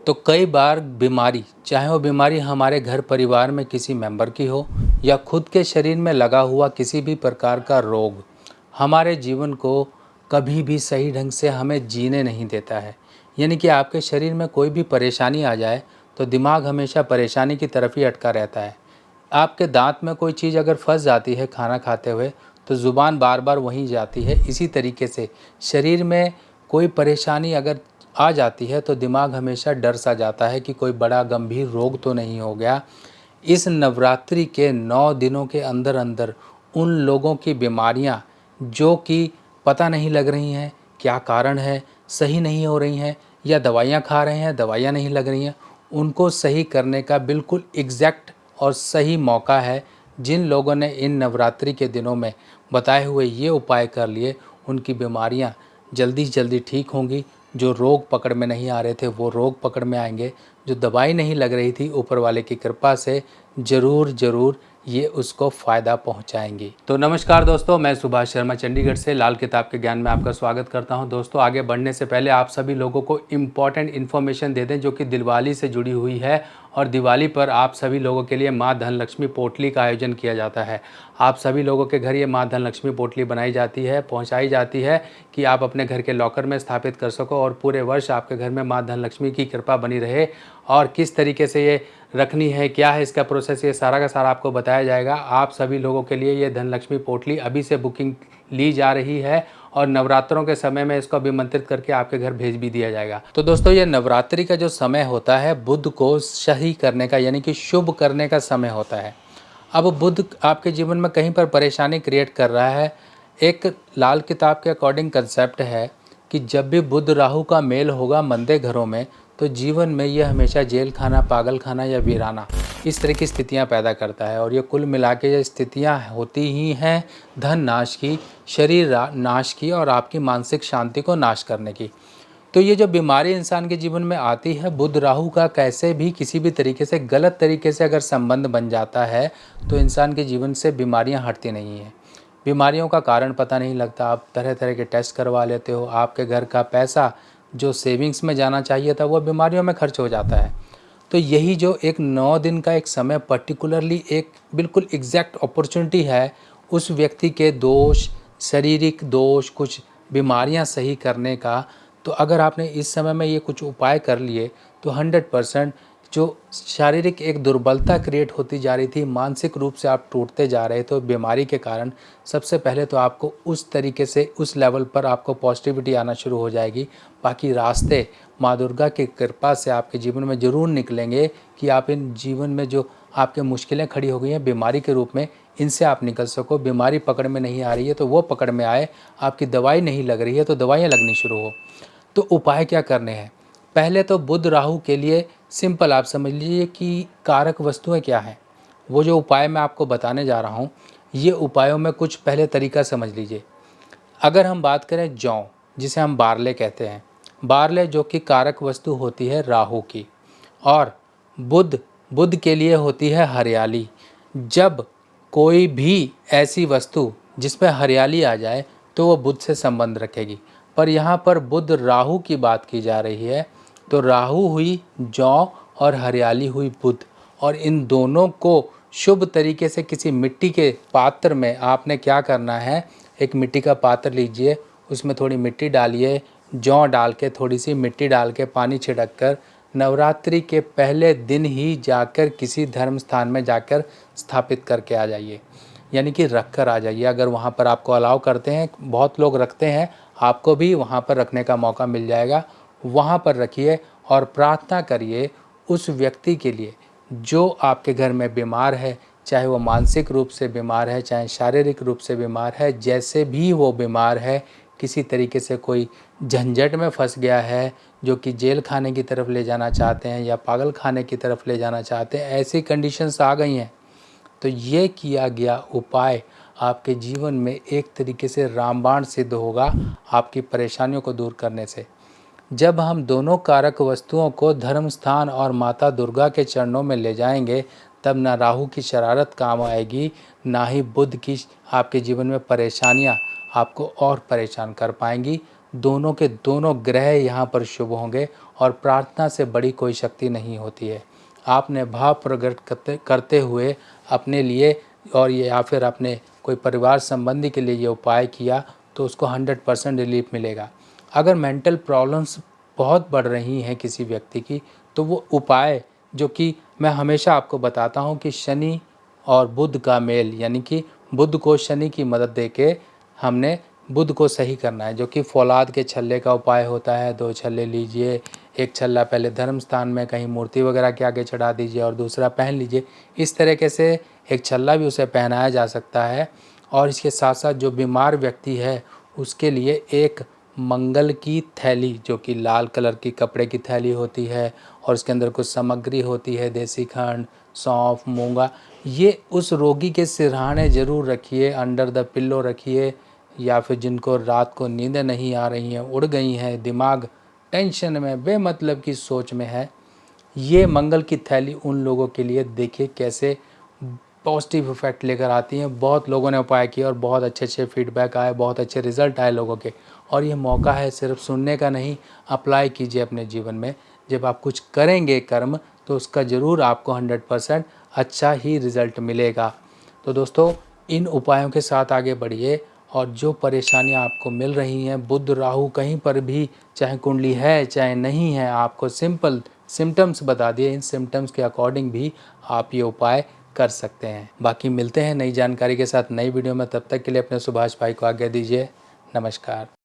तो कई बार बीमारी, चाहे वो बीमारी हमारे घर परिवार में किसी मेंबर की हो या खुद के शरीर में लगा हुआ किसी भी प्रकार का रोग, हमारे जीवन को कभी भी सही ढंग से हमें जीने नहीं देता है। यानी कि आपके शरीर में कोई भी परेशानी आ जाए तो दिमाग हमेशा परेशानी की तरफ ही अटका रहता है। आपके दांत में कोई चीज़ अगर फंस जाती है खाना खाते हुए तो ज़ुबान बार बार वहीं जाती है। इसी तरीके से शरीर में कोई परेशानी अगर आ जाती है तो दिमाग हमेशा डर सा जाता है कि कोई बड़ा गंभीर रोग तो नहीं हो गया। इस नवरात्रि के 9 दिनों के अंदर अंदर उन लोगों की बीमारियां जो कि पता नहीं लग रही हैं, क्या कारण है, सही नहीं हो रही हैं या दवाइयां खा रहे हैं, दवाइयां नहीं लग रही हैं, उनको सही करने का बिल्कुल एग्जैक्ट और सही मौका है। जिन लोगों ने इन नवरात्रि के दिनों में बताए हुए ये उपाय कर लिए, उनकी बीमारियां जल्दी से जल्दी ठीक होंगी। जो रोग पकड़ में नहीं आ रहे थे वो रोग पकड़ में आएंगे। जो दवाई नहीं लग रही थी ऊपर वाले की कृपा से ज़रूर ये उसको फ़ायदा पहुंचाएंगी। तो नमस्कार दोस्तों, मैं सुभाष शर्मा चंडीगढ़ से लाल किताब के ज्ञान में आपका स्वागत करता हूं। दोस्तों, आगे बढ़ने से पहले आप सभी लोगों को इम्पॉर्टेंट इन्फॉर्मेशन दे दें जो कि दिवाली से जुड़ी हुई है। और दिवाली पर आप सभी लोगों के लिए माँ धनलक्ष्मी पोटली का आयोजन किया जाता है। आप सभी लोगों के घर ये माँ धनलक्ष्मी पोटली बनाई जाती है, पहुंचाई जाती है कि आप अपने घर के लॉकर में स्थापित कर सको और पूरे वर्ष आपके घर में माँ धनलक्ष्मी की कृपा बनी रहे। और किस तरीके से ये रखनी है, क्या है इसका प्रोसेस, ये सारा का सारा आपको बताया जाएगा। आप सभी लोगों के लिए ये धनलक्ष्मी पोटली अभी से बुकिंग ली जा रही है और नवरात्रों के समय में इसको अभिमंत्रित करके आपके घर भेज भी दिया जाएगा। तो दोस्तों, ये नवरात्रि का जो समय होता है बुध को सही करने का, यानी कि शुभ करने का समय होता है। अब बुध आपके जीवन में कहीं पर परेशानी क्रिएट कर रहा है। एक लाल किताब के अकॉर्डिंग कंसेप्ट है कि जब भी बुध राहु का मेल होगा मंदे घरों में तो जीवन में ये हमेशा जेल खाना, पागल खाना या वीराना, इस तरह की स्थितियां पैदा करता है। और ये कुल मिला के ये स्थितियाँ होती ही हैं धन नाश की, शरीर नाश की और आपकी मानसिक शांति को नाश करने की। तो ये जो बीमारी इंसान के जीवन में आती है, बुध राहु का कैसे भी किसी भी तरीके से गलत तरीके से अगर संबंध बन जाता है तो इंसान के जीवन से बीमारियां हटती नहीं हैं। बीमारियों का कारण पता नहीं लगता, आप तरह तरह के टेस्ट करवा लेते हो, आपके घर का पैसा जो सेविंग्स में जाना चाहिए था वो बीमारियों में खर्च हो जाता है। तो यही जो एक 9 दिन का एक समय पर्टिकुलरली एक बिल्कुल एग्जैक्ट अपॉर्चुनिटी है उस व्यक्ति के दोष, शारीरिक दोष, कुछ बीमारियां सही करने का। तो अगर आपने इस समय में ये कुछ उपाय कर लिए तो 100% जो शारीरिक एक दुर्बलता क्रिएट होती जा रही थी, मानसिक रूप से आप टूटते जा रहे थे बीमारी के कारण, सबसे पहले तो आपको उस तरीके से उस लेवल पर आपको पॉजिटिविटी आना शुरू हो जाएगी। बाकी रास्ते माँ दुर्गा की कृपा से आपके जीवन में ज़रूर निकलेंगे कि आप इन जीवन में जो आपके मुश्किलें खड़ी हो गई हैं बीमारी के रूप में, इनसे आप निकल सको। बीमारी पकड़ में नहीं आ रही है तो वो पकड़ में आए, आपकी दवाई नहीं लग रही है तो दवाइयाँ लगनी शुरू हो। तो उपाय क्या करने हैं? पहले तो बुध राहु के लिए सिंपल आप समझ लीजिए कि कारक वस्तुएं क्या हैं। वो जो उपाय मैं आपको बताने जा रहा हूँ, ये उपायों में कुछ पहले तरीका समझ लीजिए। अगर हम बात करें जौ, जिसे हम बारले कहते हैं, बारले जो कि कारक वस्तु होती है राहु की, और बुध, बुध के लिए होती है हरियाली। जब कोई भी ऐसी वस्तु जिसमें हरियाली आ जाए तो वो बुध से संबंध रखेगी। पर यहाँ पर बुध राहु की बात की जा रही है, तो राहु हुई जौ और हरियाली हुई बुध। और इन दोनों को शुभ तरीके से किसी मिट्टी के पात्र में आपने क्या करना है, एक मिट्टी का पात्र लीजिए, उसमें थोड़ी मिट्टी डालिए, जौ डाल के, थोड़ी सी मिट्टी डाल के, पानी छिड़क कर नवरात्रि के पहले दिन ही जाकर किसी धर्म स्थान में जाकर स्थापित करके आ जाइए, यानी कि रख कर आ जाइए। अगर वहाँ पर आपको अलाउ करते हैं, बहुत लोग रखते हैं, आपको भी वहाँ पर रखने का मौका मिल जाएगा। वहाँ पर रखिए और प्रार्थना करिए उस व्यक्ति के लिए जो आपके घर में बीमार है, चाहे वो मानसिक रूप से बीमार है, चाहे शारीरिक रूप से बीमार है, जैसे भी वो बीमार है, किसी तरीके से कोई झंझट में फंस गया है जो कि जेल खाने की तरफ ले जाना चाहते हैं या पागल खाने की तरफ ले जाना चाहते हैं, ऐसी कंडीशंस आ गई हैं, तो ये किया गया उपाय आपके जीवन में एक तरीके से रामबाण सिद्ध होगा आपकी परेशानियों को दूर करने से। जब हम दोनों कारक वस्तुओं को धर्म स्थान और माता दुर्गा के चरणों में ले जाएंगे, तब ना राहु की शरारत काम आएगी, ना ही बुध की आपके जीवन में परेशानियां आपको और परेशान कर पाएंगी। दोनों के दोनों ग्रह यहाँ पर शुभ होंगे और प्रार्थना से बड़ी कोई शक्ति नहीं होती है। आपने भाव प्रकट करते हुए अपने लिए और ये या फिर अपने कोई परिवार संबंधी के लिए ये उपाय किया तो उसको 100% रिलीफ मिलेगा। अगर मेंटल प्रॉब्लम्स बहुत बढ़ रही हैं किसी व्यक्ति की, तो वो उपाय जो कि मैं हमेशा आपको बताता हूँ कि शनि और बुध का मेल, यानी कि बुध को शनि की मदद देके हमने बुध को सही करना है, जो कि फौलाद के छल्ले का उपाय होता है। 2 छल्ले लीजिए, एक छल्ला पहले धर्म स्थान में कहीं मूर्ति वगैरह के आगे चढ़ा दीजिए और दूसरा पहन लीजिए। इस तरीके से एक छल्ला भी उसे पहनाया जा सकता है। और इसके साथ साथ जो बीमार व्यक्ति है उसके लिए एक मंगल की थैली, जो कि लाल कलर की कपड़े की थैली होती है और उसके अंदर कुछ सामग्री होती है, देसी खंड, सौंफ, मूंगा, ये उस रोगी के सिरहाने ज़रूर रखिए, अंडर द पिल्लो रखिए। या फिर जिनको रात को नींद नहीं आ रही हैं, उड़ गई हैं, दिमाग टेंशन में, बेमतलब की सोच में है, ये मंगल की थैली उन लोगों के लिए देखिए कैसे पॉजिटिव इफेक्ट लेकर आती हैं। बहुत लोगों ने उपाय किए और बहुत अच्छे फीडबैक आए, बहुत अच्छे रिजल्ट आए लोगों के। और ये मौका है सिर्फ सुनने का नहीं, अप्लाई कीजिए अपने जीवन में। जब आप कुछ करेंगे कर्म तो उसका ज़रूर आपको 100% अच्छा ही रिजल्ट मिलेगा। तो दोस्तों, इन उपायों के साथ आगे बढ़िए और जो परेशानियां आपको मिल रही हैं, बुध राहु कहीं पर भी, चाहे कुंडली है चाहे नहीं है, आपको सिंपल सिम्टम्स बता दिए, इन सिम्टम्स के अकॉर्डिंग भी आप ये उपाय कर सकते हैं। बाकी मिलते हैं नई जानकारी के साथ नई वीडियो में, तब तक के लिए अपने सुभाष भाई को आज्ञा दीजिए। नमस्कार।